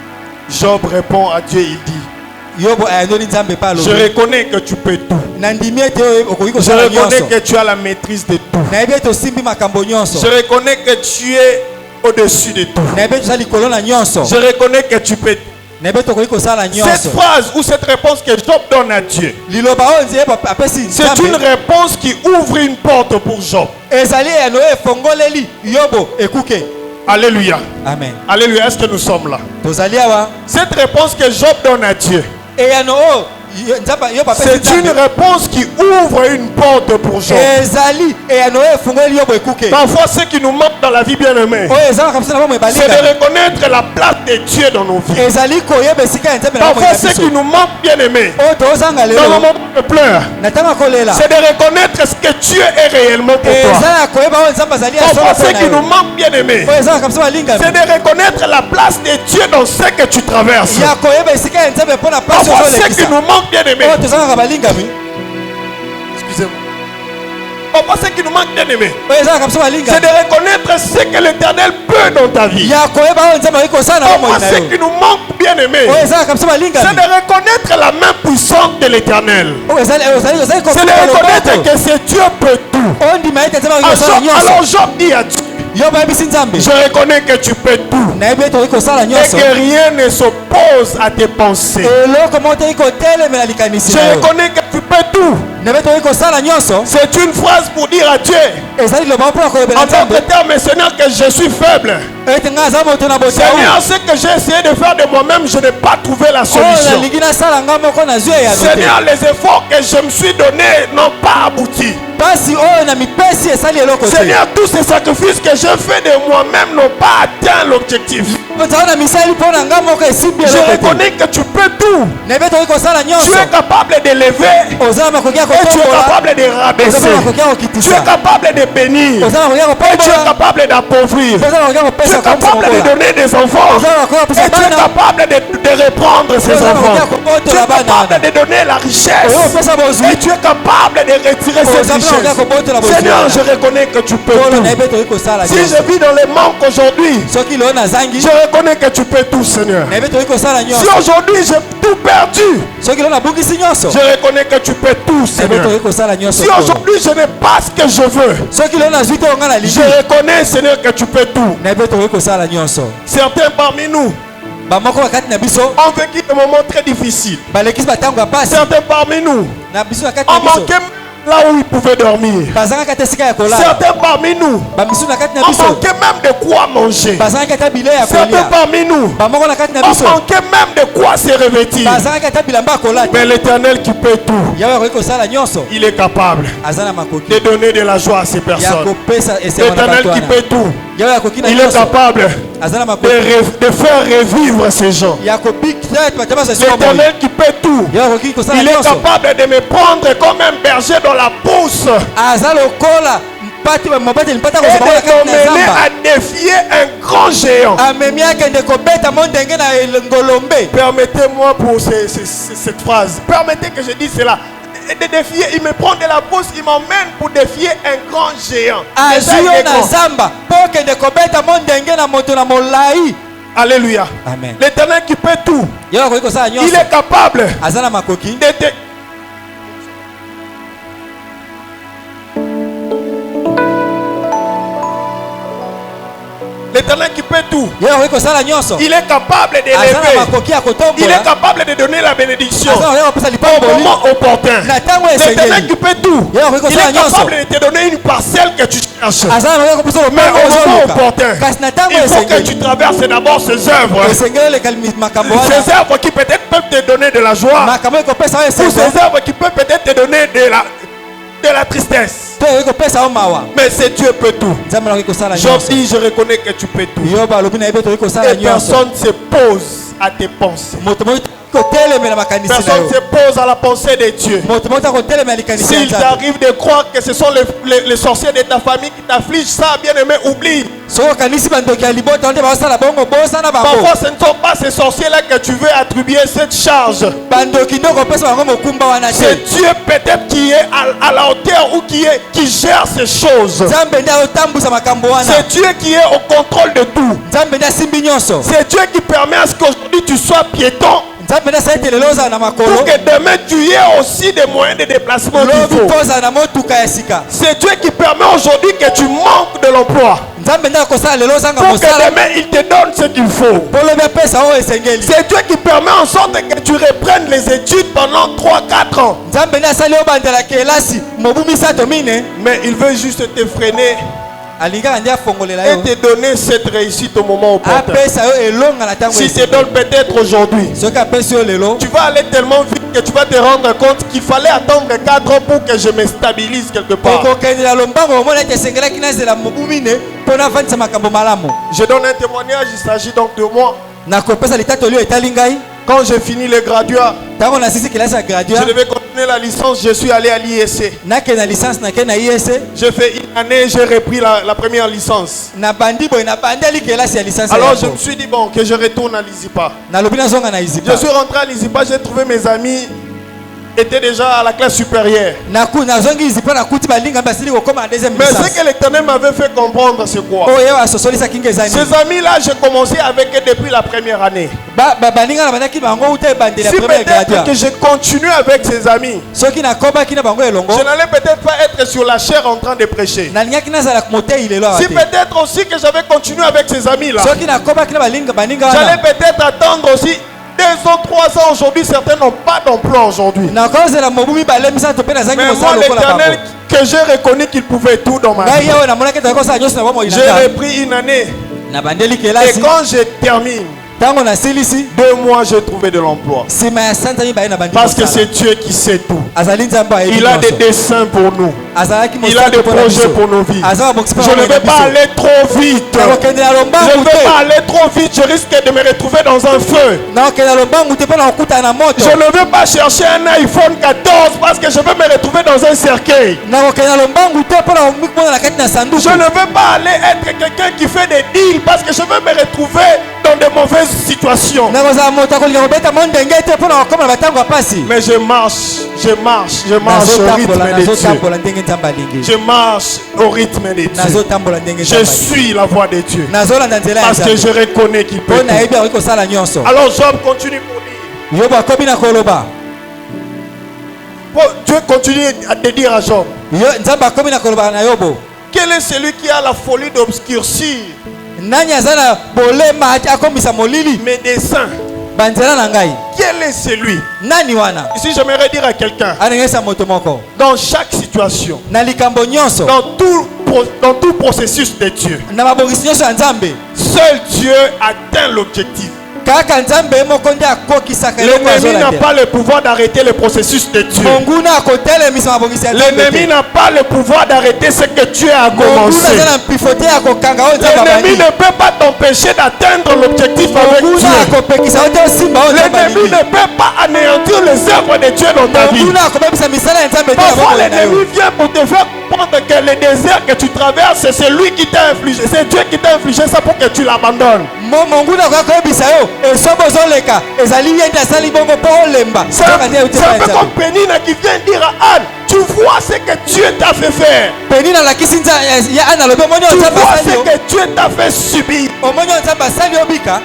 Job répond à Dieu, il dit, Yobo ayanoli nzambe pa je alobi. reconnais que tu peux tout. Na ndimi ete oyo okoki Je kosala reconnais nyonso. que tu as la maîtrise de tout. Nayebi ete osimbi makambo nyonso. Je reconnais que tu es au-dessus de tout. Nayebi ete oza likolo na nyonso. Je reconnais que tu peux. Nayebi ete okoki kosala Cette nyonso. phrase ou cette réponse que Job donne à Dieu, Liloba oyo nzeye apesi c'est une nzambe. réponse qui ouvre une porte pour Job. Ezali eyano oyo efongoleli Yobo ekuke. Alléluia. Amen. Alléluia. Est-ce que nous sommes là? Tozali awa. Cette réponse que Job donne à Dieu, Eyano oyo nzamba Yobo apesi c'est une nzambe. réponse qui ouvre une porte pour Job. Ezali eyano oyo efongoleli Yobo ekuke. Parfois, ce qui nous manque dans la vie, bien-aimée, Oyo ezala kabisa na bomo c'est de ebalinga. reconnaître la place de Dieu dans nos vies. Ezali koyeba esika ya nzambe na bomo Parfois, ya ce qui biso. nous manque, bien-aimé, Oyo tozanga dans le lelo. moment de pleurs, Na ntango ya kolela. c'est de reconnaître ce que Dieu est réellement pour toi. Ezala koyeba oyo nzambe azali Parfois, asolo ce mpo qui na nous yo. manque, bien-aimé, Oyo ezala kabisa balinga. c'est de reconnaître la place de Dieu dans ce que tu traverses. Ya koyeba esika ya nzambe mpo na pasi Parfois, ce qui ozolekisa. nous manque, bien-aimé, Oyo tozanga balingami. excusez-moi. Parfois, ce qui nous manque, bien-aimé, Oyo ezala kabisa c'est balingami. de reconnaître ce que l'Éternel peut dans ta vie. Ya koyeba oyo nzambe akoki kosala na Parfois, bomoi na ce yo. qui nous manque, bien-aimé, Oyo ezala kabisa c'est balingami. de reconnaître la main puissante de l'Éternel. Oyo ezali C'est de kofuta reconnaître loboko. que c'est Dieu peut tout. Oyo ndima ete nzambe akoki kosala Alors nyonso. Job dit à Dieu, Yobo ayebisi nzambe. je reconnais que tu peux tout. Nayebi ete okoki kosala Et nyonso. que rien ne s'oppose à tes pensées. Eloko moko tokoki kotelemela likanisi Je na yo. reconnais que tu peux tout. Nayebi ete okoki kosala nyonso. C'est une phrase pour dire à Dieu, Ezali liloba mpona koyebela en nzambe. d'autres termes, Seigneur, que je suis faible. Ete ngai aza moto na botawu. Seigneur, ce que j'ai essayé de faire de moi-même, je n'ai pas trouvé la Oyo solution. nalingi nasala ngai moko nazwi eyano te. Seigneur, les efforts que je me suis donnés n'ont pas abouti. Pasi oyo na mipesi esali eloko te. Seigneur, tous ces sacrifices que j'ai fait de moi-même n'ont pas atteint l'objectif. Je reconnais que tu peux tout. Tu es capable d'élever et tu es capable de rabaisser. Tu es capable de bénir et tu es capable d'appauvrir. Tu es capable de donner des enfants et tu es capable de reprendre ces enfants. Tu es capable de donner la richesse et tu es capable de retirer cette richesse. Seigneur, je reconnais que tu peux tout. Si je vis dans les manques aujourd'hui, je reconnais que tu peux tout, Seigneur. Si aujourd'hui j'ai tout perdu, je reconnais que tu peux tout, Seigneur. Si aujourd'hui je n'ai pas ce que je veux, je reconnais, Seigneur, que tu peux tout. Certains parmi nous ont vécu des moments très difficiles. Certains parmi nous ont manqué là où ils pouvaient dormir. Certains parmi nous ont manqué même de quoi manger. Certains parmi nous ont manqué même de quoi se revêtir. Mais l'Éternel qui peut tout, il est capable de donner de la joie à ces personnes. L'Éternel qui peut tout, il est capable de faire revivre ces gens. L'Éternel qui peut tout, il est capable de me prendre comme un berger dans la pousse et de m'emmener à défier un grand géant. Permettez-moi pour cette phrase, permettez que je dise cela. De défier, il me prend de la pousse, il m'emmène pour défier un grand géant. Alléluia. L'Éternel qui peut tout, il est capable de L'Éternel qui peut tout, il est capable d'élever, il est capable de donner la bénédiction au moment opportun. L'Éternel qui peut tout, il est capable de te donner une parcelle que tu cherches, mais au moment opportun. Il faut que tu traverses d'abord ces œuvres, ces œuvres qui peut-être peuvent te donner de la joie, ou ces œuvres qui peuvent peut-être te donner de la tristesse. Mais c'est Dieu peut tout. Job dit, je reconnais que tu peux tout. Et personne ne se pose à tes pensées. Personne ne se pose à la pensée de Dieu. S'il t'arrive de croire que ce sont les sorciers de ta famille qui t'affligent, ça, bien aimé, oublie. Parfois ce ne sont pas ces sorciers-là que tu veux attribuer cette charge. C'est Dieu peut-être qui est à la hauteur ou qui gère ces choses. C'est Dieu qui est au contrôle de tout. C'est Dieu qui permet à ce qu'aujourd'hui tu sois piéton, pour que demain tu aies aussi des moyens de déplacement qu'il faut. C'est Dieu qui permet aujourd'hui que tu manques de l'emploi, pour que demain il te donne ce qu'il faut. C'est Dieu qui permet en sorte que tu reprennes les études pendant 3-4 ans. Mais il veut juste te freiner et te donner cette réussite au moment opportun. Si te donne peut-être aujourd'hui, tu vas aller tellement vite que tu vas te rendre compte qu'il fallait attendre 4 ans pour que je me stabilise quelque part. Je donne un témoignage, il s'agit donc de moi. Quand j'ai fini le graduat, je devais continuer la licence, je suis allé à l'IEC. J'ai fait une année, j'ai repris la première licence. Alors je me suis dit, bon, que je retourne à l'ISIPA. Je suis rentré à l'ISIPA, j'ai trouvé mes amis étaient déjà à la classe supérieure. Mais ce que l'Éternel m'avait fait comprendre, c'est quoi? Ces amis-là, j'ai commencé avec eux depuis la première année. Si peut-être que je continue avec ces amis, je n'allais peut-être pas être sur la chair en train de prêcher. Si peut-être aussi que j'avais continué avec ces amis-là, j'allais peut-être attendre aussi 2 ans, 3 ans aujourd'hui, certains n'ont pas d'emploi aujourd'hui. Mais moi, l'Éternel, que j'ai reconnu qu'il pouvait tout dans ma vie, j'ai repris une année. Et quand je termine, Tango na silisi 2 mois, j'ai trouvé de l'emploi. sima ya sanza mibale na bandi Parce que kosala. c'est Dieu qui sait tout. Azali nzambe ayebi Il a des nyonso. desseins pour nous. Azalaki Il a des mosala mpona projets biso. pour nos vies. Aza mabokisi mpe Je ne na vais biso. pas aller trop vite. nakokende na Je lombangu ne vais te pas aller trop vite. Je risque de me retrouver dans un feu. nakokende na lombangu te mpo na kokutana na moto. Je ne vais pas chercher un iPhone 14 parce que je vais me retrouver dans un cercueil. nakokende na lombangu te mpo na komona na kati na sanduku. Je ne vais pas aller être quelqu'un qui fait des deals parce que je vais me retrouver dans de mauvaises situations. nakozala moto akolinga kobeta mo ndenge te mpo na kokoma na batango ya pasi. Mais je marche au rythme de Dieu. nazotambola ndenge nzambe alingi. Je marche au rythme de Dieu. nazotambola ndenge Je nzambe suis la voix de Dieu. nazolanda nzela ya Parce que je nzambe reconnais qu'il peut mpo tout. nayebi akoki kosala nyonso. Alors Job continue pour dire. yobo akomi na koloba. Dieu continue de dire à Job. nzambe akomi na koloba na yobo. Quel est celui qui a la folie d'obscurcir nani aza na bolema akomisa molili mes desseins? banzela na ngai. Quel est celui? nani wana Ici, j'aimerais dire à quelqu'un, anengesa moto moko dans chaque situation, na likambo nyonso dans tout processus de Dieu, na mabongisi nyonso ya nzambe seul Dieu atteint l'objectif. kaka nzambe moko nde akokisaka eloko L'ennemi n'a azolandela. pas le pouvoir d'arrêter le processus de Dieu. monguna akotelemisa mabongisi ya nzambe L'ennemi te. n'a pas le pouvoir d'arrêter ce que Dieu a monguna commencé. aza na mpifo te ya kokanga oyo nzambe L'ennemi abandi. ne peut pas t'empêcher d'atteindre l'objectif avec monguna Dieu. akopekisa oyo te osimba oyo nzambe L'ennemi alingi. ne peut pas anéantir les œuvres de Dieu dans ta vie. monguna akobebisa misala ya nzambe te na Parfois, mokolo na yo. l'ennemi vient pour te faire comprendre que le désert que tu traverses, c'est lui qui t'a infligé. C'est Dieu qui t'a infligé ça pour que tu l'abandonnes. monguna akoki koyebisa yo esobe ozoleka ezali ye nde asali bongo mpo olemba. C'est un peu comme Pénina qui vient dire à Anne, tu vois ce que Dieu t'a fait faire. penina alakisi ya ana alobi omoni oyo Tu nzambe vois asali ce yo que Dieu t'a fait subir. omoni oyo nzambe asali obika.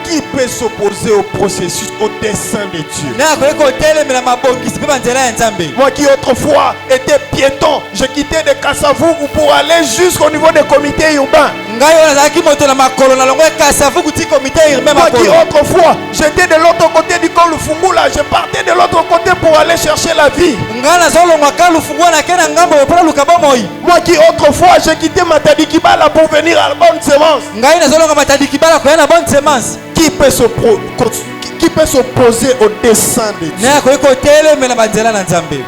Qui peut s'opposer au processus, au dessein de Dieu? na akoki kotelemela mabongisi mpe banzela ya nzambe. Moi qui autrefois étais piéton, je quittais de Kassavubu pour aller jusqu'au niveau des comités urbains. ngai oyo nazalaki moto na makolo na longo ekasavuku ti komite urbain Moi qui makolo. autrefois j'étais de l'autre côté du col Lufungula, je partais de l'autre côté pour aller chercher la vie. ngai nazolongwaka lufungua na ke na ngambo mpona luka bomoi. Moi qui autrefois j'ai quitté Matadi Kibala pour venir à la bonne semence. ngai nazolonga matadi kibala koya na bonne semence. Qui peut s'opposer au dessein de Dieu? na akoki kotelemela banzela na nzambe.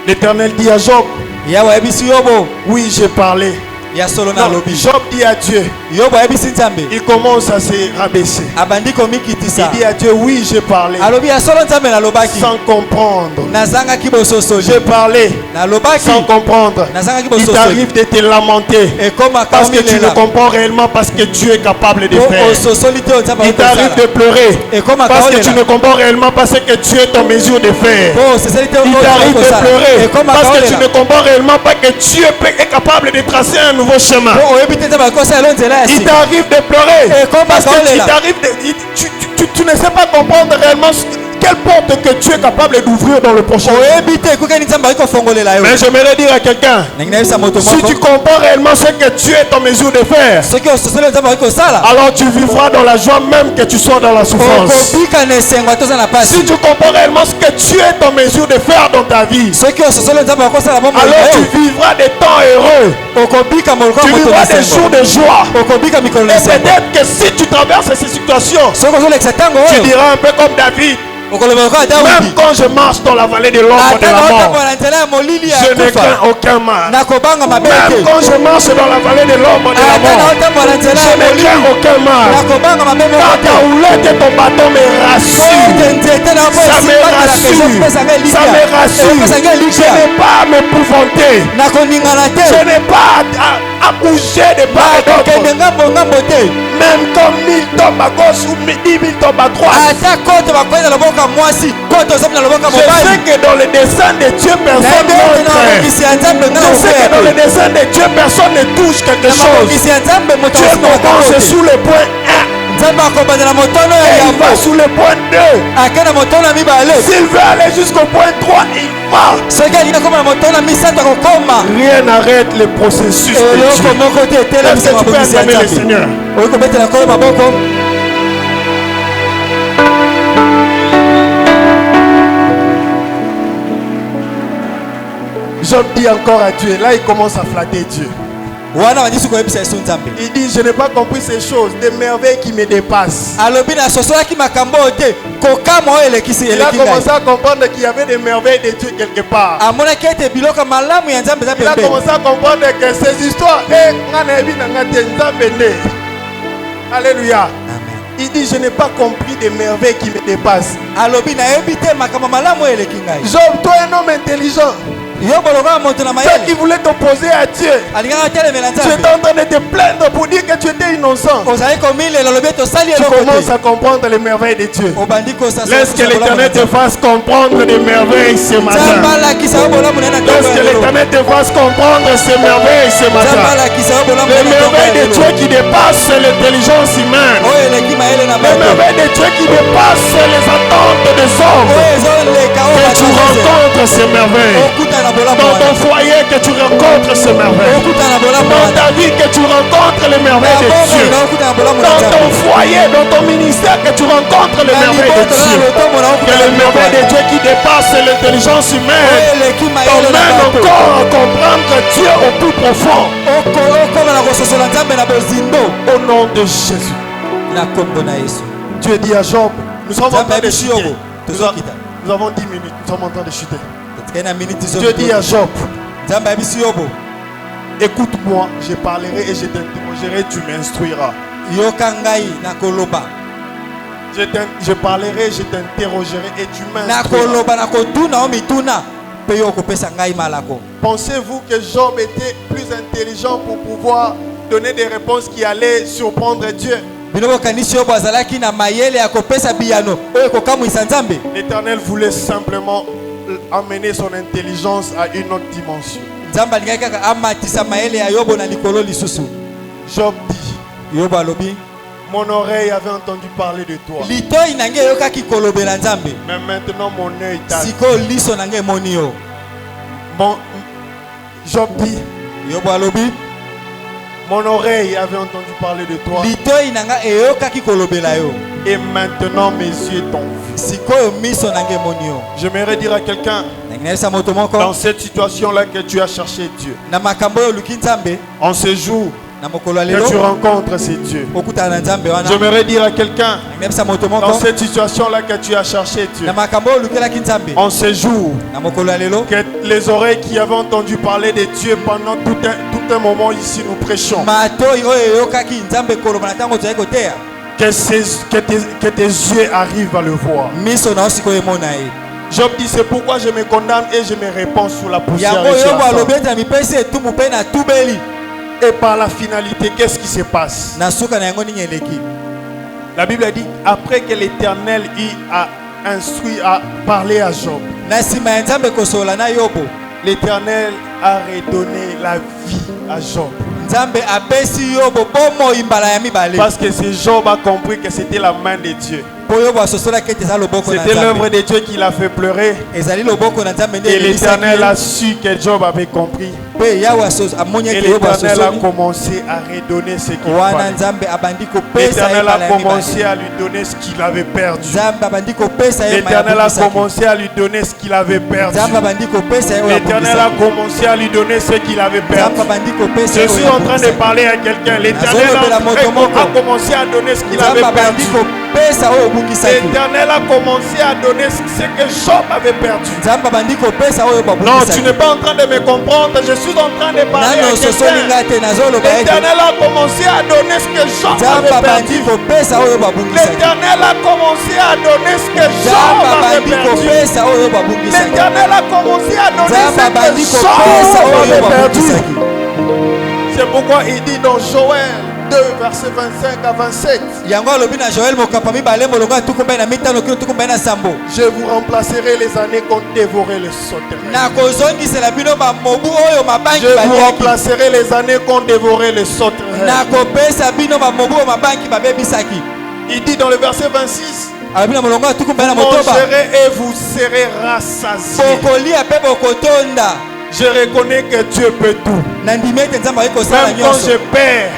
L'Éternel dit à Job, yawe ayebisi yobo oui j'ai parlé. ya solo na Non, alobi. Job dit à Dieu, yobo ayebisi nzambe il commence à se rabaisser. abandi Il komikitisa dit à Dieu, oui j'ai parlé. alobi ya solo nzambe nalobaki Sans comprendre. nazangaki bososoli J'ai parlé nalobaki sans comprendre. nazangaki Il bososoli t'arrive de te lamenter ekomaka parce que tu ne omilela comprends réellement parce que Dieu est capable de po faire. ososoli te oyo nzambe Il t'arrive de pleurer ekomaka parce que tu olela ne comprends réellement parce que Dieu est en mesure de faire. po oseseli te Il t'arrive de pleurer ekomaka parce que tu ne olela comprends réellement pas que Dieu est capable de tracer un nouveau chemin. po oyebi te nzambe akosa elo nzela ya Il sika t'arrive de pleurer Et comment parce que parler il là? t'arrive tu ne sais pas comprendre réellement quelle porte que Dieu est capable d'ouvrir dans le prochain jour. oyebi te ekokani nzambe akoki kofongolela yo. Mais j'aimerais dire à quelqu'un, ndenge nayebisa moto si moko tu comprends réellement ce que Dieu est en mesure de faire, soki ososoli oyo nzambe akoki kosala alors tu vivras dans la joie même que tu sois dans la souffrance. okobika na esengo ata oza na Si pasi. tu comprends réellement ce que Dieu est en mesure de faire dans ta vie, soki ososoli oyo nzambe akoki kosala bomoi na alors tu yo vivras des temps heureux. okobika moloko Tu ya moto na vivras des jours esengo de joie. okobika mikolo na Et esengo. peut-être que si tu traverses ces situations, soki ozolekisa ntango tu oyo diras un peu comme David, okoloba lokola même dawidi quand je marche dans la vallée de l'ombre de ata la mort, naotambola na nzela ya molili ya je ne kufa crains aucun mal. nakobanga mabe Même te quand je marche dans la vallée de l'ombre de la ata mort, naotambola na nzela je ya ne molili crains aucun mal. nakobanga mabe Car moko ta te. houlette et ton bâton me rassurent. Oyo nzete na po Ça me esimbatelaka ezopesanga rassure. Ça me rassure. elipesanga Je elikya n'ai pas à m'épouvanter. nakoningana te Je n'ai pas à bouger de part et nakokende d'autre. ngambo te Même quand 1000 tombent à gauche ou 10 000 tombent à droite. ata koto bakwei na loboko ya mwasi koto ozomi na loboko ya Je sais mobali que dans le dessein de Dieu, personne nayebi ete ne na craint. mabongisi ya nzambe nga Je sais que dans le nakoya dessein de Dieu, personne ne touche quelque na chose. mabongisi ya nzambe moto Dieu commence akosimaka sous le point 1 nzambe akobandela motono ya et il yambo va sous le point 2. ake na motono ya mibale S'il veut aller jusqu'au point 3, il va. soki alingi akóma na motono ya misato akokóma Rien n'arrête le processus de eloko Dieu. moko te Est-ce etelemisa que tu peux mabongisi ya acclamer le nzambe Seigneur? oyi kobetela nkolo maboko. Job dit encore à Dieu. Là, il commence à flatter Dieu. wana bandisi koyebisa yesu nzambe. Il dit, je n'ai pas compris ces choses, des merveilles qui me dépassent. alobi na sosolaki makambo oyo te kokama oyo elekisi Il a eleki commencé ngai. à comprendre qu'il y avait des merveilles de Dieu quelque part. amonaki ete biloko malamu ya nzambe eza Il a pembeni. commencé à comprendre que ces histoires, Alléluia. Amen. Il dit, je n'ai pas compris des merveilles qui me dépassent. alobi nayebi te makambo malamu oyo eleki ngai. Job, toi un homme intelligent, yo bolonga moto na toi qui mayele voulais t'opposer à Dieu, alingaka telemela tu nzambe. étais en train de te plaindre pour dire que tu étais innocent. ozali komilela olobi ete osali Tu eloko commences te. à comprendre les merveilles de Dieu. obandi kosasa Laisse que l'Éternel te fasse comprendre les merveilles ce nzambe matin. alakisa yo bolamu na ye na Laisse ntongo que ya lelo. l'Éternel te fasse comprendre ces merveilles ce nzambe matin. alakisa yo bolamu na ye Les na ntongo ya merveilles de lelo. Dieu qui dépassent l'intelligence humaine. oyo eleki mayele na Les bato. merveilles de Dieu qui dépassent les attentes des hommes. oyo ezoleka oyo Que tu bato rencontres ces merveilles. okuta na bolamu Dans wana. ton foyer, que tu rencontres ces merveilles. okuta na bolamu Dans wana. ta vie, que tu rencontres les merveilles de Bomoi Dieu. na okuta na bolamu na Dans ton nzambe. foyer, dans ton ministère, que tu rencontres les na merveilles de liboto na Dieu. lotombo na Que okuta na les biloko merveilles de wana. Dieu qui dépassent l'intelligence oyo humaine eleki mayele na t'emmènent bato. encore à comprendre Dieu au plus profond. okoma na kososola nzambe na bozindo Au nom de Jésus. na kombo na yesu. Dieu dit à Job, nous sommes en nzambe train de ayebisi chuter. yobo tozokita Nous avons 10 minutes, nous sommes en train de chuter. etikali na miniti Dieu dit à Job, nzambe ayebisi yobo écoute-moi, je parlerai et je t'interrogerai, tu m'instruiras. yoka ngai nakoloba Je parlerai, je t'interrogerai et tu m'instruiras. nakoloba nakotuna o mituna mpe yo okopesa ngai malako. Pensez-vous que Job était plus intelligent pour pouvoir donner des réponses qui allaient surprendre Dieu? bino bokanisi yobo azalaki na mayele ya kopesa biyano oyo ekokamwisa nzambe. L'Éternel voulait simplement amener son intelligence à une autre dimension. nzambe alingaki kaka amatisa mayele ya yobo na likolo lisusu. Job dit, yobo alobi mon oreille avait entendu parler de toi, litoi na ngai eyokaki kolobela nzambe, mais maintenant mon œil t'a vu. sikoyo liso na ngai emoni yo. Job dit, yobo alobi mon oreille avait entendu parler de toi, litoi na ngai eyokaki kolobela yo, et maintenant mes yeux t'ont vu. sikoyo miso na ngai emoni yo. J'aimerais dire à quelqu'un, nangi nayebisa moto moko dans cette situation-là que tu as cherché Dieu, na makambo oyo oluki nzambe en ce jour na mokolo ya que tu lelo rencontres ces dieux. okutana na nzambe wana. J'aimerais dire à quelqu'un, nangi nayebisa moto dans moko cette situation-là que tu as cherché Dieu, na makambo oyo olukelaki nzambe en ce jour, na mokolo ya lelo, que les oreilles qui avaient entendu parler de Dieu pendant tout un moment ici nous prêchons, matoi oyo eyokaki nzambe koloba na ntango tozali koteya, que tes yeux arrivent à le voir. miso na yo sikoyo emona ye. Job dit, c'est pourquoi je me condamne et je me répands sous la poussière. yango et sur yobo la alobi cendre. ete na mipesi etumbu mpe na tubeli. Et par la finalité, qu'est-ce qui se passe? na suka na yango nini eleki. La Bible dit, après que l'Éternel a instruit, a parlé à Job, na nsima ya nzambe kosola na yobo, l'Éternel a redonné la vie à Job. nzambe apesi yobo bomoi mbala ya mibale. Parce que ce Job a compris que c'était la main de Dieu. mpo yobo asosolaki ete eza loboko na C'était l'œuvre nzambe, de Dieu qui l'a fait pleurer. ezali loboko na nzambe nde Et l'Éternel a eyelisaki su que Job avait compris. mpe yawe amoni Et ete yobo l'Éternel a asosoli commencé à redonner ce qu'il wana fallait. nzambe abandi kopesa ye L'Éternel mbala a ya commencé mibale. à lui donner ce qu'il avait perdu. nzambe abandi kopesa ye L'Éternel a abungisaki. commencé à lui donner ce qu'il avait perdu. nzambe abandi kopesa ye oyo L'Éternel a abungisaki. commencé à lui donner ce qu'il avait nzambe perdu. abandi kopesa Je ye suis oyo en train de abungisaki. parler à quelqu'un. L'Éternel Nazolobela moto moko. a commencé à donner ce qu'il nzambe avait abandi perdu. kopesa oyo obungisaki. L'Éternel a commencé à donner ce que Job avait perdu. nzambe abandi kopesa oyo Non, tu babungisaki. n'es pas en train de me comprendre. Je suis en train de parler nano à ososoli quelqu'un. ngai te nazoloba ete L'Éternel a commencé à donner ce que Job nzambe avait abandi perdu. kopesa oyo babungisaki. L'Éternel a commencé à donner ce que Job nzambe avait abandi perdu. kopesa oyo babungisaki. L'Éternel a commencé à donner nzambe ce abandi que kopesa Job oyo avait perdu. babungisaki. C'est pourquoi il dit dans Joël 2, versets 25 à 27, yango alobi na joel mokapa mibale molongo ya tuku mbali na mitano kino tuku mbali na sambo, je vous remplacerai les années qu'ont dévoré les sauterelles. nakozongisela bino bamobu oyo mabanki Je vous baliaki. remplacerai les années qu'ont dévoré les sauterelles. nakopesa bino bamobu oyo mabanki babebisaki. Il dit dans le verset 26, alobi na molongo ya tuku mbali na vous motoba, mangerez et vous serez rassasiés. bokolia mpe bokotonda. Je reconnais que Dieu peut tout. nandimi ete nzambe akoki kosala Même quand nyonso. je perds,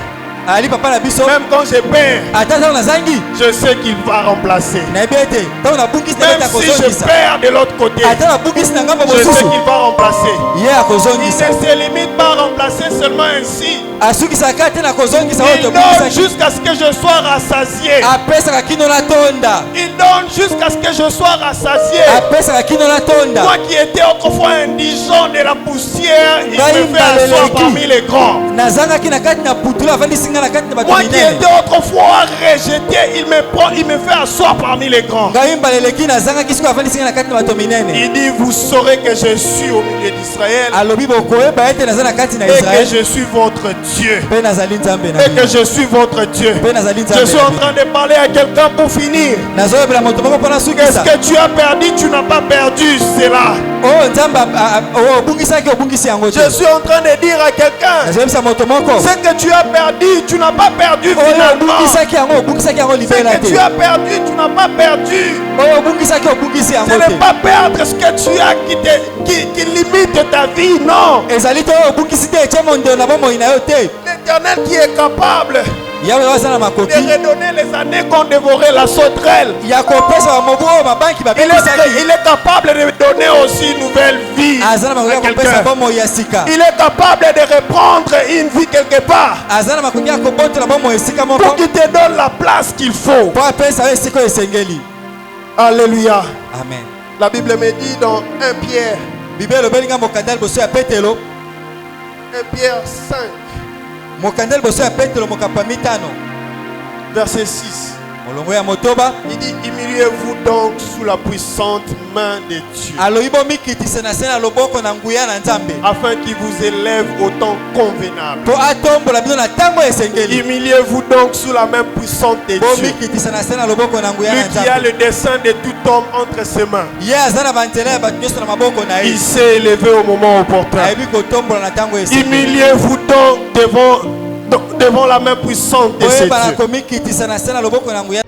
ali papa na biso Même quand je perds, atata na zangi je sais qu'il va remplacer. na ebete to na bungisi na Même beta si je kozongisa perds de l'autre côté, ata na bungisi na ngambo je sais mosusu qu'il va remplacer. ye Il akozongisa ne se limite pas à remplacer seulement ainsi. asukisaka te na kozongisa oyo Il donne tobungisaki jusqu'à ce que je sois rassasié. apesaka kino na tonda Il donne jusqu'à ce que je sois rassasié. apesaka kino na tonda Moi qui étais autrefois indigent de la poussière, il Ngai me fait asseoir mbaleleki. parmi les grands. nazangaki na kati na putulu avandisinga na kati na bato Moi qui minene étais autrefois rejeté, il me prend, il me fait asseoir parmi les grands. ngai mbaleleki nazangaki sikoyo avandisinga na kati na bato minene Il dit, vous saurez que je suis au milieu d'Israël alobi bokoyeba ete naza na kati na et que israel je suis votre Dieu. mpe nazali nzambe na Et bino que je suis votre Dieu. mpe nazali Je nzambe suis na en bino train de parler à quelqu'un pour finir. nazoyebela moto moko mpona Qu'est-ce sukisa que tu as perdu? Tu n'as pas perdu cela. oyo nzambe obungisaki obungisi yango te Je suis en train de dire à quelqu'un, nazoyebisa moto moko ce que tu as perdu, tu n'as pas perdu oyo finalement. obungisaki yango Ce libela que te tu as perdu, tu n'as pas perdu. oyo obungisaki obungisi yango Ce te n'est pas perdre ce que tu as qui limite ta vie, non. ezali te oyo obungisi te etie mondelo na bomoi na yo te L'Éternel qui est capable yawe aza na de makoki redonner les années qu'ont dévoré la sauterelle. ya kopesa bamobu oyo mabanki babebisaki Il est capable de donner aussi une nouvelle vie aza na makoki à ya kopesa quelqu'un. bomoi ya sika Il est capable de reprendre une vie quelque part aza na makoki ya kobotola bomoi esika moko pour qu'il te donne la place qu'il faut. mpo apesa yo esika oyo esengeli Alléluia. amen La Bible me dit dans 1 Pierre, bible elobeli nga mokanda liboso ya petelo 1 Pierre 5, mokanda liboso ya petelo mokapa mitano verset 6. molongo ya motoba Il dit, humiliez-vous donc sous la puissante main de Dieu, alobi bomikitisa na se na loboko na nguya na nzambe afin qu'il vous élève au temps convenable. mpo atombola bino na ntango esengeli Humiliez-vous donc sous la main puissante de Dieu, bomikitisa na se na loboko na nguya lui na qui a nzambe le dessein de tout homme entre ses mains. ye aza na banzela ya bato nyonso na maboko na ye Il s'est élevé au moment opportun. ayebi kotombola na ntango esengeli Humiliez-vous donc devant la main puissante de ce oyebana Dieu. komikitisa na se na loboko na nguya